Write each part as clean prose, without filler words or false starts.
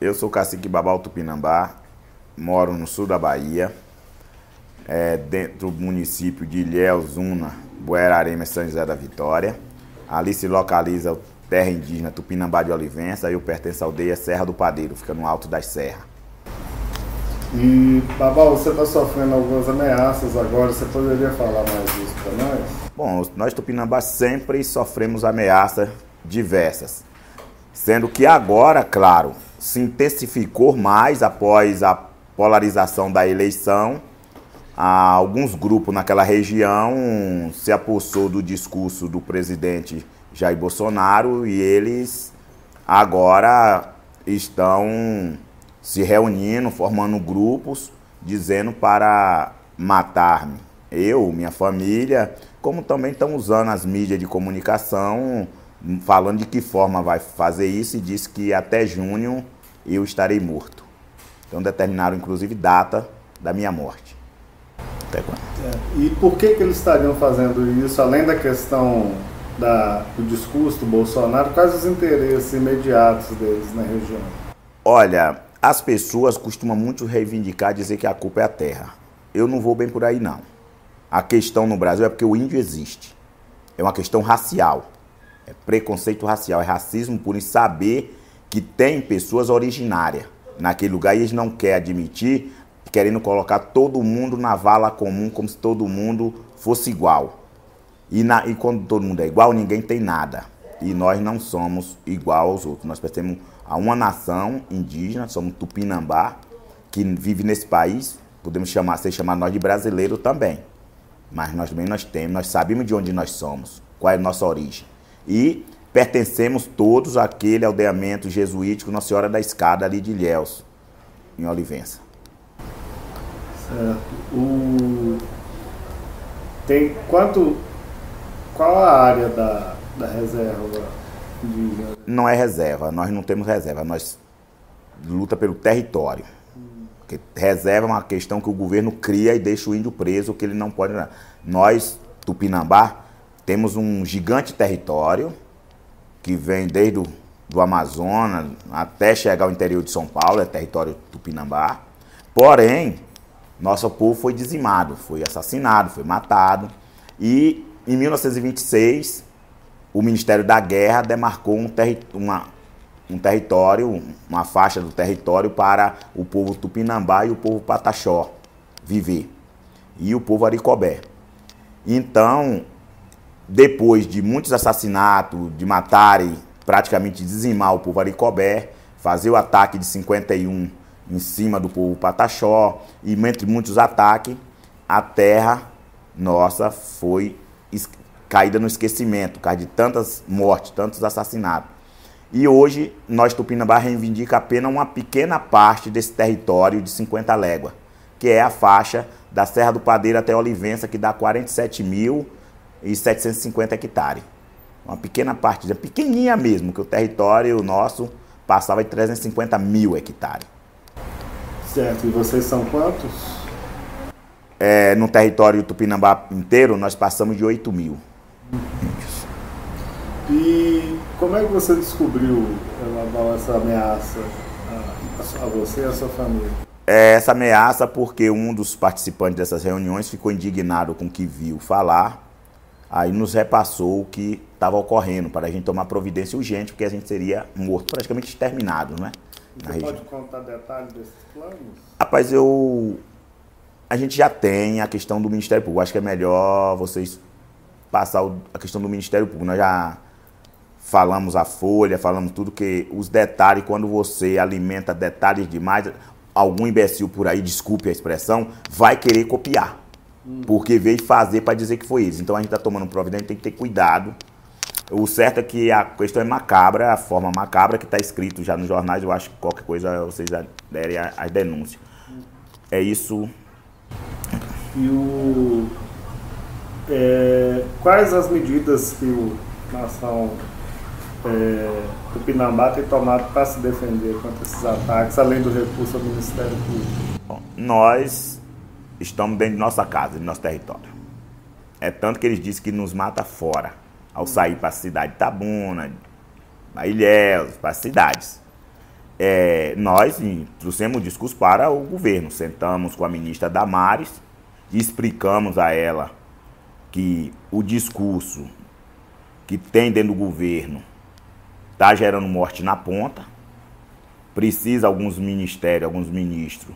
Eu sou cacique Babau Tupinambá, moro no sul da Bahia, dentro do município de Ilhéus, Una, Buerarema e São José da Vitória. Ali se localiza a terra indígena Tupinambá de Olivença e eu pertenço à aldeia Serra do Padeiro, fica no alto das serras. E, Babau, você está sofrendo algumas ameaças agora, você poderia falar mais disso para nós? Bom, nós Tupinambás sempre sofremos ameaças diversas, sendo que agora, claro, se intensificou mais após a polarização da eleição. Alguns grupos naquela região se apossou do discurso do presidente Jair Bolsonaro e eles agora estão se reunindo, formando grupos, dizendo para matar-me. Eu, minha família, como também estão usando as mídias de comunicação, falando de que forma vai fazer isso e disse que até junho eu estarei morto. Então determinaram inclusive data da minha morte. Até quando? E por que eles estariam fazendo isso, além da questão do discurso do Bolsonaro, quais os interesses imediatos deles na região? Olha, as pessoas costumam muito reivindicar, dizer que a culpa é a terra. Eu não vou bem por aí não. A questão no Brasil é porque o índio existe. É uma questão racial. É preconceito racial, é racismo por saber que tem pessoas originárias naquele lugar e eles não querem admitir, querendo colocar todo mundo na vala comum, como se todo mundo fosse igual. E quando todo mundo é igual, ninguém tem nada. E nós não somos igual aos outros. Nós pertencemos a uma nação indígena, somos Tupinambá, que vive nesse país. Podemos ser chamados nós de brasileiro também. Mas nós também nós sabemos de onde nós somos, qual é a nossa origem. E pertencemos todos àquele aldeamento jesuítico Nossa Senhora da Escada ali de Ilhéus, em Olivença. Certo. Qual a área da reserva indígena? Não é reserva, nós não temos reserva, nós luta pelo território. Porque reserva é uma questão que o governo cria e deixa o índio preso, que ele não pode... Nós, Tupinambá, temos um gigante território que vem desde do Amazonas até chegar ao interior de São Paulo, é território Tupinambá. Porém, nosso povo foi dizimado, foi assassinado, foi matado. E em 1926, o Ministério da Guerra demarcou um território, uma faixa do território para o povo Tupinambá e o povo Pataxó viver. E o povo Aricobé. Então, depois de muitos assassinatos, de matarem, praticamente dizimar o povo Aricobé, fazer o ataque de 51 em cima do povo Pataxó, e entre muitos ataques, a terra nossa foi caída no esquecimento, por causa de tantas mortes, tantos assassinatos. E hoje, nós Tupinambá reivindica apenas uma pequena parte desse território de 50 léguas, que é a faixa da Serra do Padeiro até Olivença, que dá 47.750 hectares. Uma pequena parte, pequenininha mesmo, que o território nosso passava de 350 mil hectares. Certo, e vocês são quantos? No território Tupinambá inteiro, nós passamos de 8 mil. E como é que você descobriu essa ameaça a você e a sua família? Essa ameaça porque um dos participantes dessas reuniões ficou indignado com o que viu falar, aí nos repassou o que estava ocorrendo para a gente tomar providência urgente, porque a gente seria morto, praticamente exterminado, né? Você pode contar detalhes desses planos? Rapaz, a gente já tem a questão do Ministério Público. Acho que é melhor vocês passar a questão do Ministério Público. Nós já falamos a folha, falamos tudo, que os detalhes, quando você alimenta detalhes demais, algum imbecil por aí, desculpe a expressão, vai querer copiar. Porque veio fazer para dizer que foi isso. Então a gente está tomando providência, tem que ter cuidado. O certo é que a questão é macabra, a forma macabra que está escrito já nos jornais. Eu acho que qualquer coisa vocês já derem as denúncias. É isso. E quais as medidas que a nação Tupinambá tem tomado para se defender contra esses ataques, além do recurso ao Ministério Público? Bom, nós estamos dentro de nossa casa, de nosso território. É tanto que eles dizem que nos mata fora, ao sair para a cidade de Itabuna, para Ilhéus, para as cidades. nós trouxemos o discurso para o governo. Sentamos com a ministra Damares e explicamos a ela que o discurso que tem dentro do governo está gerando morte na ponta. Precisa alguns ministérios, alguns ministros,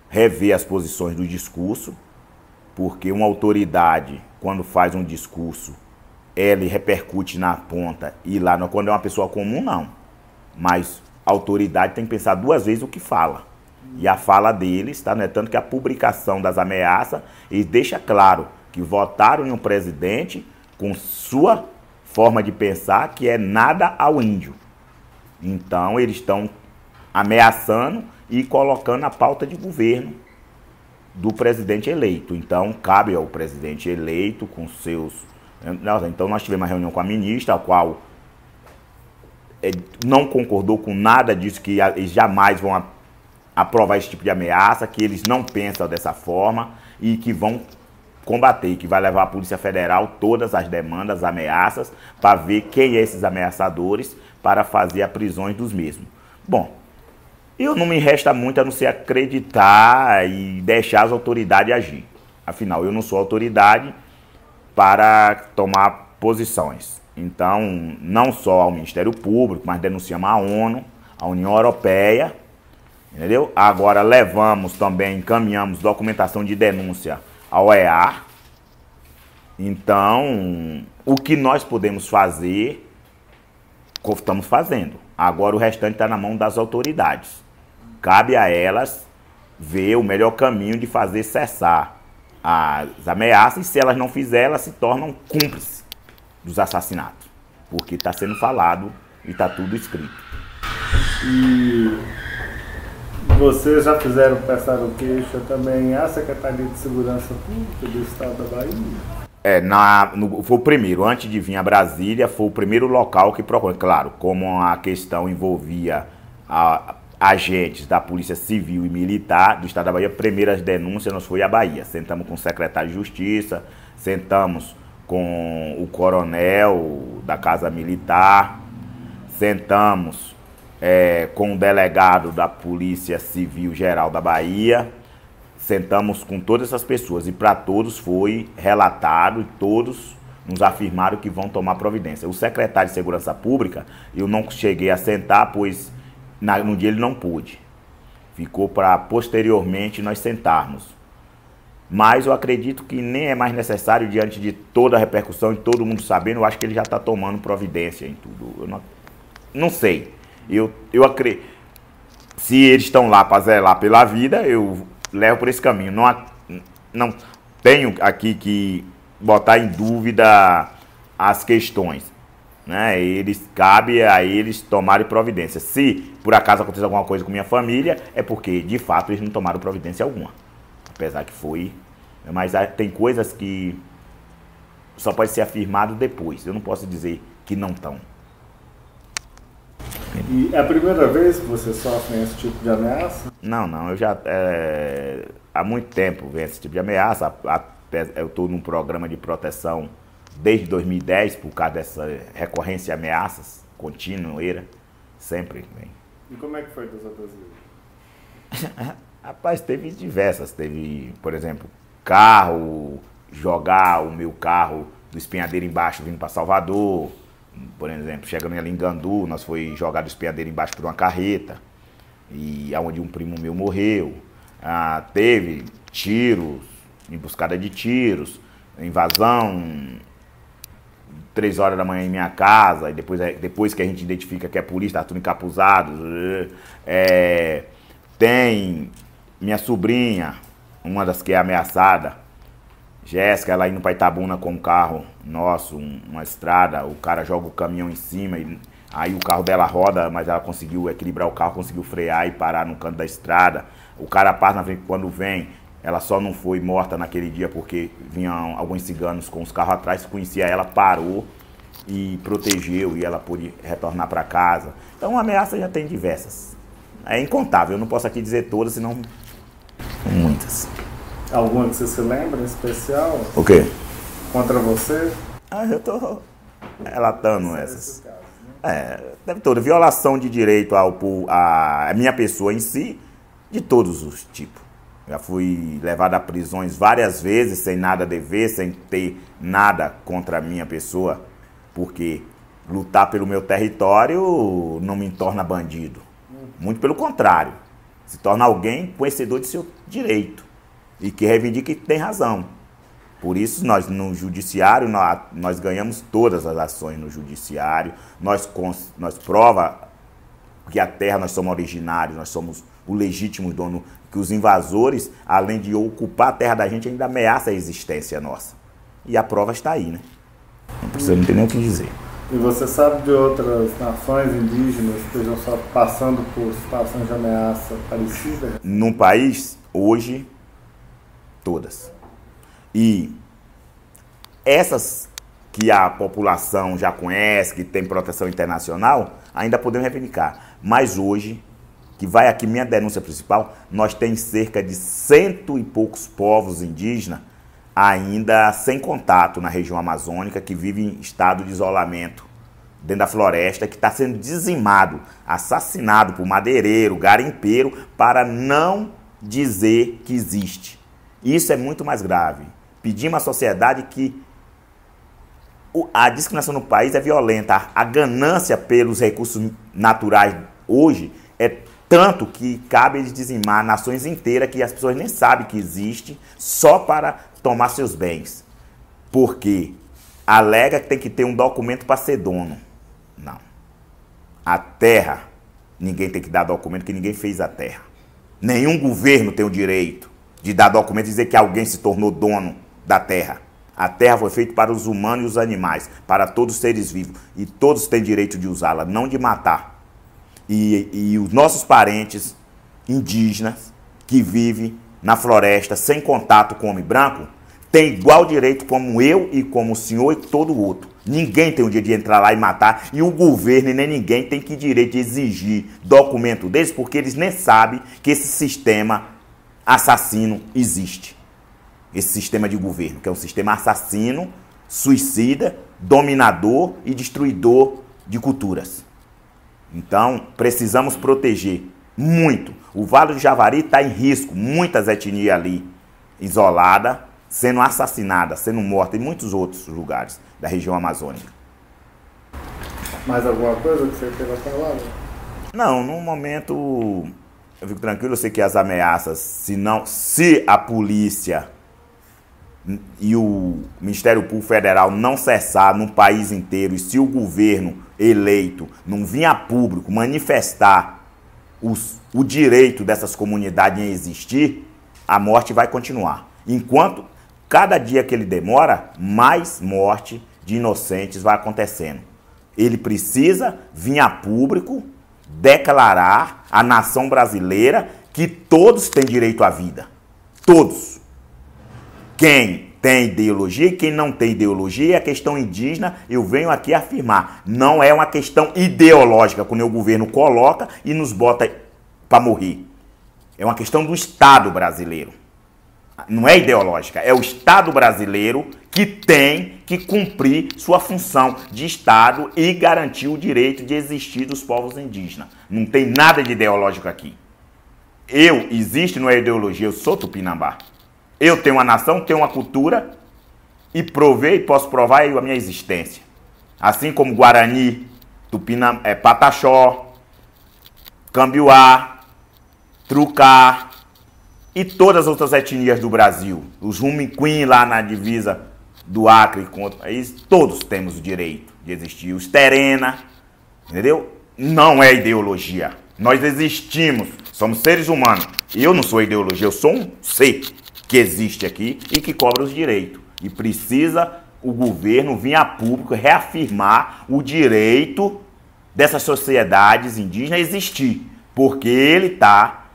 rever as posições do discurso, porque uma autoridade, quando faz um discurso, ele repercute na ponta e lá, quando é uma pessoa comum, não. Mas a autoridade tem que pensar duas vezes o que fala. E a fala deles, tá, né? Tanto que a publicação das ameaças, eles deixam claro que votaram em um presidente com sua forma de pensar, que é nada ao índio. Então, eles estão ameaçando e colocando a pauta de governo do presidente eleito. Então, cabe ao presidente eleito com seus... Então, nós tivemos uma reunião com a ministra, a qual não concordou com nada disso, que eles jamais vão aprovar esse tipo de ameaça, que eles não pensam dessa forma e que vão combater, que vai levar a Polícia Federal todas as demandas, ameaças, para ver quem é esses ameaçadores, para fazer as prisões dos mesmos. Bom, eu não me resta muito a não ser acreditar e deixar as autoridades agir. Afinal, eu não sou autoridade para tomar posições. Então, não só ao Ministério Público, mas denunciamos a ONU, a União Europeia, entendeu? Agora levamos também, encaminhamos documentação de denúncia ao OEA. Então, o que nós podemos fazer, estamos fazendo. Agora o restante está na mão das autoridades. Cabe a elas ver o melhor caminho de fazer cessar as ameaças, e se elas não fizerem, elas se tornam cúmplices dos assassinatos, porque está sendo falado e está tudo escrito. E vocês já prestaram queixa também à Secretaria de Segurança Pública do Estado da Bahia? Foi o primeiro, antes de vir a Brasília, foi o primeiro local que procurou. Claro, como a questão envolvia agentes da Polícia Civil e Militar do Estado da Bahia, primeiras denúncias nós foi à Bahia. Sentamos com o secretário de Justiça, sentamos com o coronel da Casa Militar, sentamos com o delegado da Polícia Civil Geral da Bahia, sentamos com todas essas pessoas e para todos foi relatado e todos nos afirmaram que vão tomar providência. O secretário de Segurança Pública, eu não cheguei a sentar, pois no dia ele não pôde. Ficou para posteriormente nós sentarmos. Mas eu acredito que nem é mais necessário, diante de toda a repercussão e todo mundo sabendo, eu acho que ele já está tomando providência em tudo. Eu não sei. Eu acredito. Se eles estão lá para zelar pela vida, eu levo por esse caminho. Não tenho aqui que botar em dúvida as questões, né? Cabe a eles tomarem providência. Se por acaso acontecer alguma coisa com minha família, é porque de fato eles não tomaram providência alguma. Apesar que foi, mas tem coisas que só pode ser afirmado depois. Eu não posso dizer que não estão. E é a primeira vez que você sofre esse tipo de ameaça? Não, eu já há muito tempo venho esse tipo de ameaça. Eu estou num programa de proteção desde 2010, por causa dessa recorrência de ameaças continuas, sempre. E como é que foi das outras vezes? Rapaz, teve diversas. Teve, por exemplo, jogar o meu carro do Espinhadeiro embaixo vindo para Salvador. Por exemplo, chegando ali em Gandu, nós foi jogar do Espinhadeiro embaixo por uma carreta, e onde um primo meu morreu. Teve tiros, emboscada de tiros, invasão 3 horas da manhã em minha casa, e depois que a gente identifica que é polícia, tá tudo encapuzado. Tem minha sobrinha, uma das que é ameaçada, Jéssica, ela indo para Itabuna com um carro nosso, uma estrada, o cara joga o caminhão em cima, aí o carro dela roda, mas ela conseguiu equilibrar o carro, conseguiu frear e parar no canto da estrada. O cara passa na frente, quando vem, ela só não foi morta naquele dia porque vinham alguns ciganos com os carros atrás, conhecia ela, parou e protegeu, e ela pôde retornar para casa. Então, a ameaça já tem diversas. É incontável, eu não posso aqui dizer todas, senão muitas. Alguma que você se lembra em especial? O quê? Contra você? Eu tô relatando essas. Deve toda violação de direito à minha pessoa em si, de todos os tipos. Já fui levado a prisões várias vezes, sem nada a dever, sem ter nada contra a minha pessoa, porque lutar pelo meu território não me torna bandido. Muito pelo contrário, se torna alguém conhecedor de seu direito e que reivindica e tem razão. Por isso, nós no judiciário, nós ganhamos todas as ações no judiciário, nós prova que a terra, nós somos originários, nós somos o legítimo dono, que os invasores, além de ocupar a terra da gente, ainda ameaçam a existência nossa. E a prova está aí, né? Não tem nem o que dizer. E você sabe de outras nações indígenas que estejam só passando por situações de ameaça parecida? No país, hoje, todas. E essas que a população já conhece, que tem proteção internacional, ainda podemos reivindicar. Mas hoje, que vai aqui minha denúncia principal, nós temos cerca de 100 e poucos povos indígenas ainda sem contato na região amazônica, que vivem em estado de isolamento dentro da floresta, que está sendo dizimado, assassinado por madeireiro, garimpeiro, para não dizer que existe. Isso é muito mais grave. Pedimos à sociedade que a discriminação no país é violenta. A ganância pelos recursos naturais hoje é tanto que cabe eles dizimar nações inteiras que as pessoas nem sabem que existe só para tomar seus bens. Porque alega que tem que ter um documento para ser dono. Não. A terra, ninguém tem que dar documento, que ninguém fez a terra. Nenhum governo tem o direito de dar documento e dizer que alguém se tornou dono da terra. A terra foi feita para os humanos e os animais, para todos os seres vivos. E todos têm direito de usá-la, não de matar. E os nossos parentes indígenas que vivem na floresta sem contato com o homem branco têm igual direito como eu e como o senhor e todo outro. Ninguém tem o direito de entrar lá e matar, e o governo e nem ninguém tem que direito de exigir documento deles, porque eles nem sabem que esse sistema assassino existe. Esse sistema de governo, que é um sistema assassino, suicida, dominador e destruidor de culturas. Então, precisamos proteger muito. O Vale do Javari está em risco, muitas etnias ali isoladas, sendo assassinadas, sendo mortas, em muitos outros lugares da região amazônica. Mais alguma coisa que você queira falar? Não, no momento eu fico tranquilo, eu sei que as ameaças, se a polícia e o Ministério Público Federal não cessar no país inteiro, e se o governo eleito não vir a público manifestar o direito dessas comunidades em existir, a morte vai continuar. Enquanto, cada dia que ele demora, mais morte de inocentes vai acontecendo. Ele precisa vir a público declarar à nação brasileira que todos têm direito à vida. Todos. Quem tem ideologia e quem não tem ideologia, e a questão indígena, eu venho aqui afirmar, não é uma questão ideológica, quando o governo coloca e nos bota para morrer. É uma questão do Estado brasileiro. Não é ideológica, é o Estado brasileiro que tem que cumprir sua função de Estado e garantir o direito de existir dos povos indígenas. Não tem nada de ideológico aqui. Existe, não é ideologia, eu sou tupinambá. Eu tenho uma nação, tenho uma cultura e posso provar a minha existência. Assim como Guarani, Pataxó, Cambiuá, Trucá e todas as outras etnias do Brasil. Os Rumiquim lá na divisa do Acre, todos temos o direito de existir. Os Terena, entendeu? Não é ideologia. Nós existimos, somos seres humanos. Eu não sou ideologia, eu sou um ser que existe aqui e que cobra os direitos. E precisa o governo vir a público reafirmar o direito dessas sociedades indígenas existir. Porque ele está,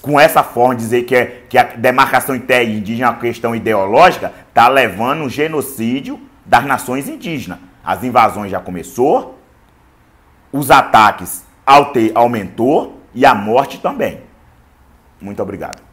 com essa forma de dizer que a demarcação indígena é uma questão ideológica, está levando o genocídio das nações indígenas. As invasões já começou, os ataques aumentou e a morte também. Muito obrigado.